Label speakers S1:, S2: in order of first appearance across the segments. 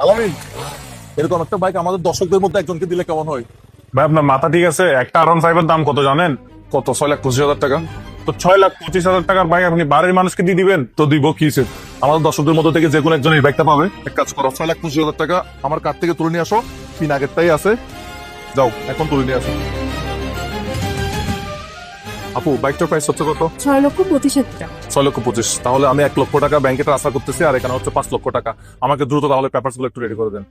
S1: আলামিন, এরকম একটা বাইক আমাদের দর্শকদের মধ্যে একজনকে দিলে কেমন হয়?
S2: ভাই আপনার মাথা ঠিক আছে? একটা R15 এর দাম কত জানেন?
S1: কত? 6,25,000 টাকা।
S2: তো 6,25,000 টাকার বাইক আপনি বাড়ির মানুষকে দিয়ে দিবেন? তো দিব কি সে?
S1: আমাদের দর্শকদের মধ্যে থেকে যে কোনো একজন এই বাইকটা পাবে। এক কাজ করো, 6,25,000 টাকা আমার কাছ থেকে তুলে নিয়ে আসো। পিন আগেরটাই আছে, যাও এখন তুলে নিয়ে আসো। আপু, বাইকটার প্রাইস হচ্ছে কত?
S3: 6,25,000 টাকা।
S1: 6,25,000। তাহলে আমি 1,00,000 টাকা ব্যাংকে ট্রান্সফার করতেছি, আর এখানে হচ্ছে 5,00,000 টাকা। আমাকে দ্রুত তাহলে পেপারস গুলো একটু রেডি করে দেন।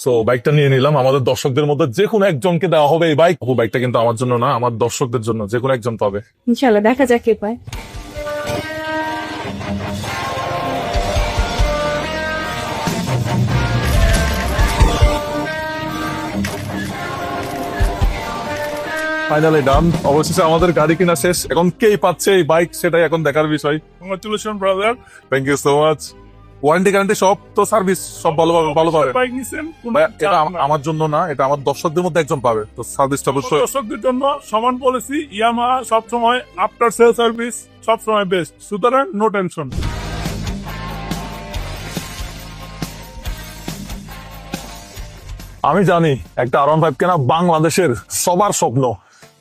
S1: সো বাইকটা নিয়ে নিলাম, আমাদের দর্শকদের মধ্যে যে কোনো একজনকে দেওয়া হবে এই বাইক। আপু, বাইকটা কিন্তু আমার জন্য না, আমার দর্শকদের জন্য, যে কোনো একজন পাবে।
S3: ইনশাল্লাহ, দেখা যাক কে পায়।
S1: ফাইনালি ডান। অবশেষে আমাদের গাড়ি কিনা শেষ। এখন কে পাচ্ছে এই বাইক সেটাই এখন দেখার বিষয়।
S2: Congratulation brother.
S1: Thank you so much. Warranty guarantee সব তো, সার্ভিস সব ভালো ভালো পাবে।
S2: বাইক নিছেন
S1: ভাই, এটা আমার জন্য না, এটা আমার দর্শকদের মধ্যে একজন পাবে, তো সার্ভিসটা অবশ্যই।
S2: দর্শকদের জন্য সমান পলিসি। ইয়ামাহা সব সময় আফটার সেল সার্ভিস সব সময় বেস্ট, সুতরাং নো টেনশন।
S1: আমি জানি একটা R15 কেনা বাংলাদেশের সবার স্বপ্ন,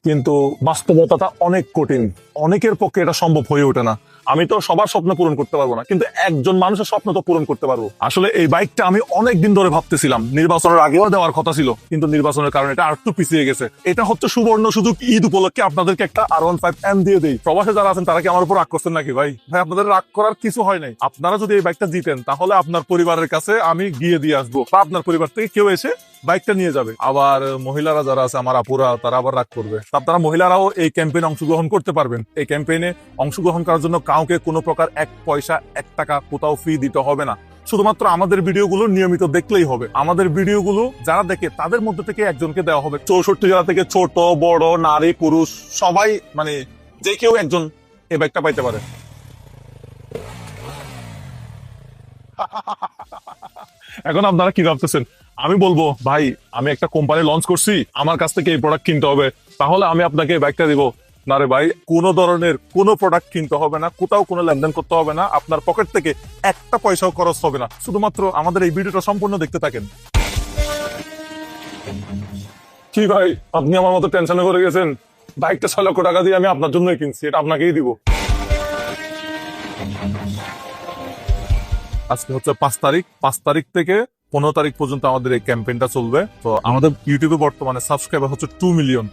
S1: কিন্তু বাস্তবতাটা অনেক কঠিন। অনেকের পক্ষে এটা সম্ভব হয়ে ওঠে না। আমি তো সবার স্বপ্ন পূরণ করতে পারবো না, কিন্তু একজন মানুষের স্বপ্ন তো পূরণ করতে পারবো। আসলে এই বাইকটা আমি অনেক দিন ধরে ভাবতেছিলাম, নির্বাচনের আগেও দেওয়ার কথা ছিল, কিন্তু নির্বাচনের কারণে এটা আরেকটু পিছিয়ে গেছে। এটা হচ্ছে সুবর্ণ সুযোগ, ঈদ উপলক্ষে আপনাদেরকে একটা R15 দিয়ে দেই। প্রবাসে যারা আছেন তারা কি আমার উপর রাগ করছেন নাকি? ভাই ভাই, আপনাদের রাগ করার কিছু হয় নাই। আপনারা যদি এই বাইকটা জিতেন, তাহলে আপনার পরিবারের কাছে আমি গিয়ে দিয়ে আসবো, বা আপনার পরিবার থেকে কেউ এসে বাইকটা নিয়ে যাবে। আবার মহিলারা যারা আছে, আমার আপুরা, তারা আবার রাগ করবে। আপনারা মহিলারাও এই ক্যাম্পেইনে অংশগ্রহণ করতে পারবেন। এই ক্যাম্পেইনে অংশগ্রহণ করার জন্য কাউকে কোনো প্রকার 1 পয়সা 1 টাকা কোথাও ফি দিতে হবে না। শুধুমাত্র আমাদের ভিডিওগুলো নিয়মিত দেখলেই হবে। আমাদের ভিডিওগুলো যারা দেখে তাদের মধ্যে থেকে একজনকে দেওয়া হবে। 64 জেলা থেকে ছোট বড় নারী পুরুষ সবাই, মানে যে কেউ একজন এই বাইকটা পাইতে পারে। এখন আপনারা কি ভাবতেছেন? আমি বলবো, ভাই আমি একটা কোম্পানি লঞ্চ করছি, আমার কাছ থেকে এই প্রোডাক্ট কিনতে হবে, তাহলে আমি আপনাকে এই বাইকটা দিব। না রে ভাই, কোনো ধরনের কোনো প্রোডাক্ট কিনতে হবে না, কোথাও কোনো লেনদেন করতে হবে না, আপনার পকেট থেকে একটা পয়সাও খরচ হবে না। শুধুমাত্র আমাদের এই ভিডিওটা সম্পূর্ণ দেখতে থাকেন। কি ভাই, আপনি আমার মতো টেনশনে করে গেছেন? বাইকটা 6,00,000 টাকা দিয়ে আমি আপনার জন্যই কিনছি, এটা আপনাকেই দিব। আজকে হচ্ছে 5 তারিখ। 5 তারিখ থেকে 15 তারিখ পর্যন্ত আমাদের এই ক্যাম্পেইনটা চলবে। তো আমাদের ইউটিউবে বর্তমানে সাবস্ক্রাইবার হচ্ছে 2 মিলিয়ন।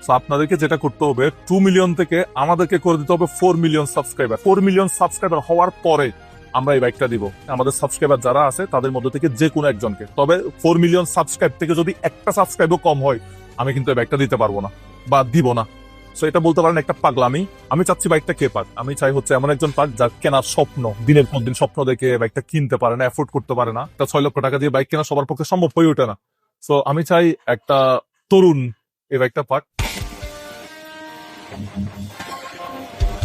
S1: তো আপনাদেরকে যেটা করতে হবে, 2 মিলিয়ন থেকে আমাদেরকে করে দিতে হবে 4 মিলিয়ন সাবস্ক্রাইবার। 4 মিলিয়ন সাবস্ক্রাইবার হওয়ার পরে আমরা এই বাইকটা দিব আমাদের সাবস্ক্রাইবার যারা আছে তাদের মধ্যে থেকে যে কোনো একজনকে। তবে 4 মিলিয়ন সাবস্ক্রাইব থেকে যদি একটা সাবস্ক্রাইবও কম হয়, আমি কিন্তু এই বাইকটা দিতে পারবো না বা দিব না। সো এটা বলতে পারেন একটা পাগলামি। আমি চাচ্ছি বাইকটা কে পাক, আমি চাই হচ্ছে এমন একজন পাক যার কেনার স্বপ্ন, দিনের পর দিন স্বপ্ন দেখে বাইকটা কিনতে পারে না, এফোর্ড করতে পারে না। তা 6,00,000 টাকা দিয়ে বাইক কেনা সবার পক্ষে সম্ভব হয়ে ওঠে না। সো আমি চাই একটা তরুণ এই বাইকটা পাক।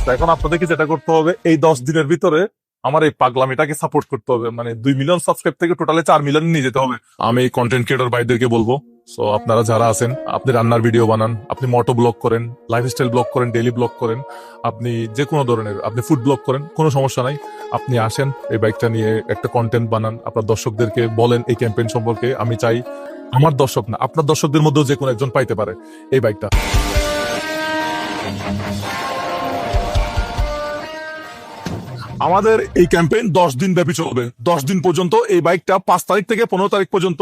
S1: তো এখন আপনাদেরকে যেটা করতে হবে, এই 10 দিনের ভিতরে আমার এই পাগলামিটাকে সাপোর্ট করতে হবে। মানে 2 মিলিয়ন সাবস্ক্রাইব থেকে টোটালে 4 মিলিয়ন নিয়ে যেতে হবে। আমি কন্টেন্ট ক্রিয়েটর ভাইদেরকে বলবো, সো আপনারা যারা আছেন, আপনি রান্নার ভিডিও বানান, আপনি মোটো ব্লগ করেন, লাইফস্টাইল ব্লগ করেন, ডেইলি ব্লগ করেন, আপনি যে কোনো ধরনের, আপনি ফুড ব্লগ করেন, কোনো সমস্যা নাই। আপনি আসেন, এই বাইকটা নিয়ে একটা কন্টেন্ট বানান, আপনার দর্শকদেরকে বলেন এই ক্যাম্পেইন সম্পর্কে। আমি চাই আমার দর্শক না, আপনার দর্শকদের মধ্যেও যে কোনো একজন পাইতে পারে এই বাইকটা। আমাদের এই ক্যাম্পেইন 10 দিন ব্যাপী চলবে। 10 দিন পর্যন্ত এই বাইকটা 5 তারিখ থেকে 15 তারিখ পর্যন্ত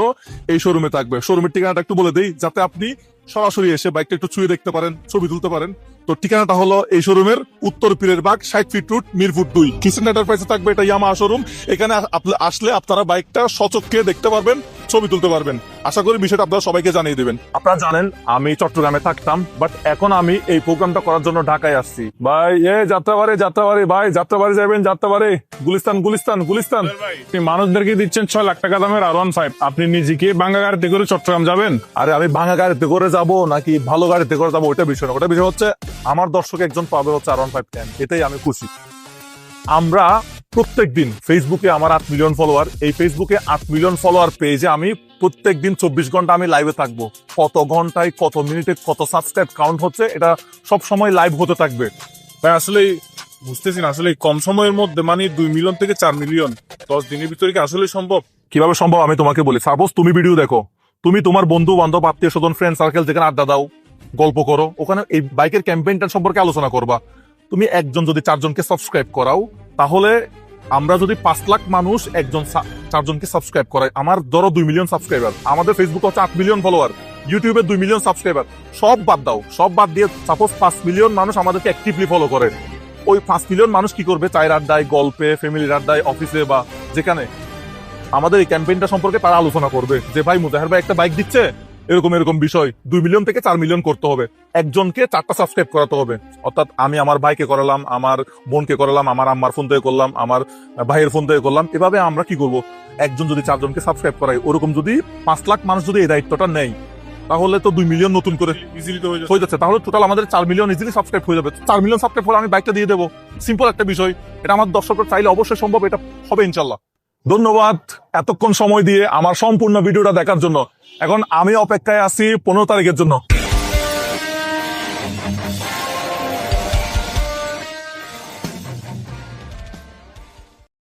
S1: এই শোরুমে থাকবে। শোরুমের ঠিকানাটা একটু বলে দিই, যাতে আপনি সরাসরি এসে বাইকটা একটু ছুঁয়ে দেখতে পারেন, ছবি তুলতে পারেন। তো ঠিকানাটা হলো এই শোরুমের উত্তর পীরের বাগ, 60 ফিট রোড, মিরপুর 2, কিচেন এন্টারপ্রাইজে থাকবে। এটা ইয়ামাহা শোরুম। এখানে আসলে আপনারা বাইকটা সচক্ষে দেখতে পারবেন, ছবি তুলতে পারবেন। আশা করি বিষয়টা আপনারা সবাইকে জানিয়ে দিবেন। আপনারা জানেন আমি চট্টগ্রামে থাকতাম, বাট এখন আমি এই প্রোগ্রামটা করার জন্য ঢাকায় আসছি। ভাই যাত্রাবাড়ি ভাই, যাত্রাবাড়ি যাবেন, যাত্রাবাড়ি, গুলিস্তান গুলিস্তান গুলিস্তান।
S2: আপনি মানুষদেরকে দিচ্ছেন 6,00,000 টাকা দামের R15, আপনি নিজে কি বাঙ্গা গাড়িতে করে চট্টগ্রাম যাবেন?
S1: আরে আমি ভাঙা গাড়িতে করে যাব নাকি ভালো গাড়িতে করে যাবো ওইটা বিষয় না। ওটা বিষয় হচ্ছে আমার দর্শক একজন পাবে হচ্ছে R15, এটাই আমি খুশি। আমরা প্রত্যেকদিন ফেসবুকে, আমার 8 মিলিয়ন ফলোয়ার, এই ফেসবুকে 8 মিলিয়ন ফলোয়ার পেজে আমি প্রত্যেকদিন 24 ঘন্টা আমি লাইভে থাকবো। কত ঘন্টায়, কত মিনিটে, কত সাবস্ক্রাইব কাউন্ট হচ্ছে, এটা সব সময় লাইভ হতে থাকবে।
S2: ভাই আসলে বুঝতেছি না আসলে এই কম সময়ের মধ্যে মানে 2 মিলিয়ন থেকে 4 মিলিয়ন 10 দিনের ভিতরে কি আসলে সম্ভব?
S1: কিভাবে সম্ভব আমি তোমাকে বলি। সাপোজ তুমি ভিডিও দেখো, তুমি তোমার বন্ধু বান্ধব আত্মীয় স্বজন ফ্রেন্ড সার্কেল যেখানে আড্ডা দাও, গল্প করো, ওখানে এই বাইকের ক্যাম্পেইনটা সম্পর্কে আলোচনা করবা। তুমি একজন যদি 4 জনকে সাবস্ক্রাইব করাও, তাহলে আমরা যদি 5 লাখ মানুষ একজন 4 জনকে সাবস্ক্রাইব করাই, আমার ধরো 2 মিলিয়ন সাবস্ক্রাইবার, আমাদের ফেসবুক হচ্ছে 8 মিলিয়ন ফলোয়ার, ইউটিউবে 2 মিলিয়ন সাবস্ক্রাইবার, সব বাদ দাও, সব বাদ দিয়ে সাপোজ 5 মিলিয়ন মানুষ আমাদেরকে অ্যাক্টিভলি ফলো করে। ওই 5 মিলিয়ন মানুষ কি করবে? চায়ের আড্ডায়, গল্পে, ফ্যামিলির আড্ডায়, অফিসে বা যেখানে আমাদের এই ক্যাম্পেইনটা সম্পর্কে তারা আলোচনা করবে যে ভাই মুজাহের ভাই একটা বাইক দিচ্ছে, এরকম এরকম বিষয়। 2 মিলিয়ন থেকে 4 মিলিয়ন করতে হবে, একজনকে 4টা সাবস্ক্রাইব করাতে হবে। অর্থাৎ আমি আমার ভাইকে করালাম, আমার বোনকে করালাম, আমার আম্মার ফোন থেকে করলাম, আমার ভাইয়ের ফোন থেকে করলাম। এভাবে আমরা কি করব? একজন যদি 4 জনকে সাবস্ক্রাইব করাই, ওরকম যদি 5 লাখ মানুষ যদি এই দায়িত্বটা নেয়, তাহলে তো 2 মিলিয়ন নতুন করে
S2: ইজিলি তো হয়ে যাচ্ছে।
S1: হয়ে যাচ্ছে। তাহলে টোটাল আমাদের 4 মিলিয়ন ইজিলি সাবস্ক্রাইব হয়ে যাবে। 4 মিলিয়ন সাবস্ক্রাইব হলে আমি বাইকটা দিয়ে দেবো। সিম্পল একটা বিষয়, এটা আমার দর্শকরা চাইলে অবশ্যই সম্ভব, এটা হবে ইনশাল্লাহ। ধন্যবাদ এতক্ষণ সময় দিয়ে আমার সম্পূর্ণ ভিডিওটা দেখার জন্য। এখন আমি অপেক্ষায় আছি 15 তারিখের জন্য।